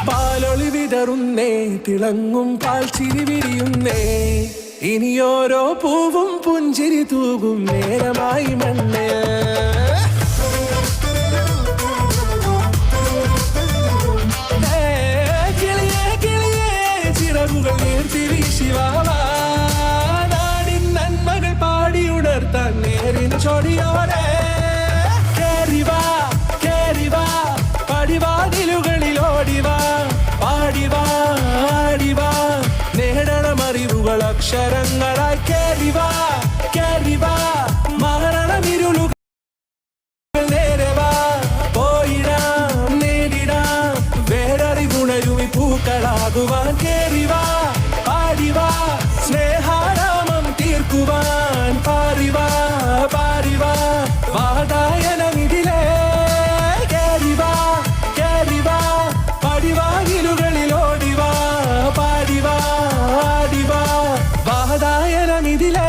പാലൊളി വിതറുന്നേ, തിളങ്ങും പാൽച്ചിരി വിരിയുന്നേ, ഇനിയോരോ പൂവും പുഞ്ചിരി തൂകും നേരമായി മണ്ണേ. കിളിയേ കിളിയേ ചിറകുകൾ നീർത്തി വീശിവാവാ, നാടിൻ നന്മകൾ പാടിയുണർത്താൻ നേരിൻ ചൊടിയോടെ. കേറിവാ കേറിവാ പടിവാതിലുകളിൽ ഓടിവാ, പാടിവാ ആടിവാ നേടണമറിവുകൾ അക്ഷരങ്ങളായി. കേറിവാ കേറിവാ മരണമിരുളുകൾ നേരവാ, പോയിടാം നേടിടാം വേററിവുണരുമി പൂക്കളാകുവാൻ. കേറിവാ പാടിവാ സ്നേഹാരാമം തീർക്കുവാൻ, പാറിവാ പാറിവാ വാതായനമിതിലേ. കേറിവാ കേറിവാ പടിവാതിലുകളിൽ ഓടിവാ, പാടിവാ ആടിവാ വാതായനമിതിലേ.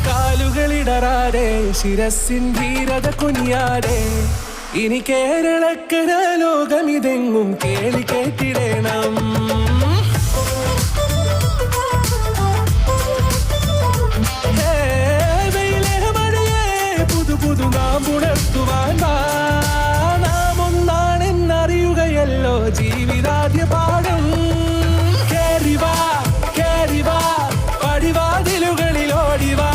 കാലുകളിടറാതെ ശിരസിൻ ധീരത കുനിയാതെ, ഇനി കേരളക്കര ലോകമിതെങ്ങും കേളി കേട്ടിടണം. വെയിലേ മഴയേ പുതു പുതു നാം ഉണർത്തുവാൻ, നാം ഒന്നാണെന്നറിയുകയല്ലോ ജീവിതാദ്യ പാഠം. കേറിവാ കേറിവാ പടിവാതിലുകളിൽ ഓടിവാ,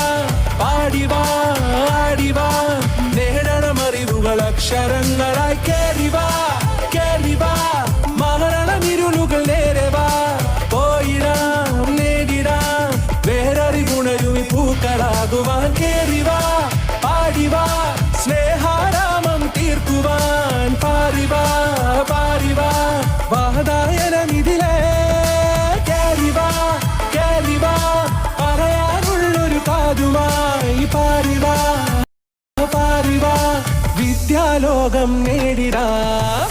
പാടിവാ ആടിവാ നേടണമറിവുകൾ അക്ഷരങ്ങളായി. കേറിവാ കേറിവാ മരണമിരുളുകൾ നേരവാ, പോയിടാം നേടിടാം വേററിവുണരുമി പൂക്കളാകുവാൻ. കേറിവാ പാടിവാ സ്നേഹാരാമം തീർക്കുവാൻ, പാറിവാ പാറിവാ വാതായനമിതിലേ. കേറിവാ കേറിവാ പറയാനുള്ളൊരു കാതുമായി, പാറിവാ പാറിവാ വിദ്യാലോകം നേടിടാം.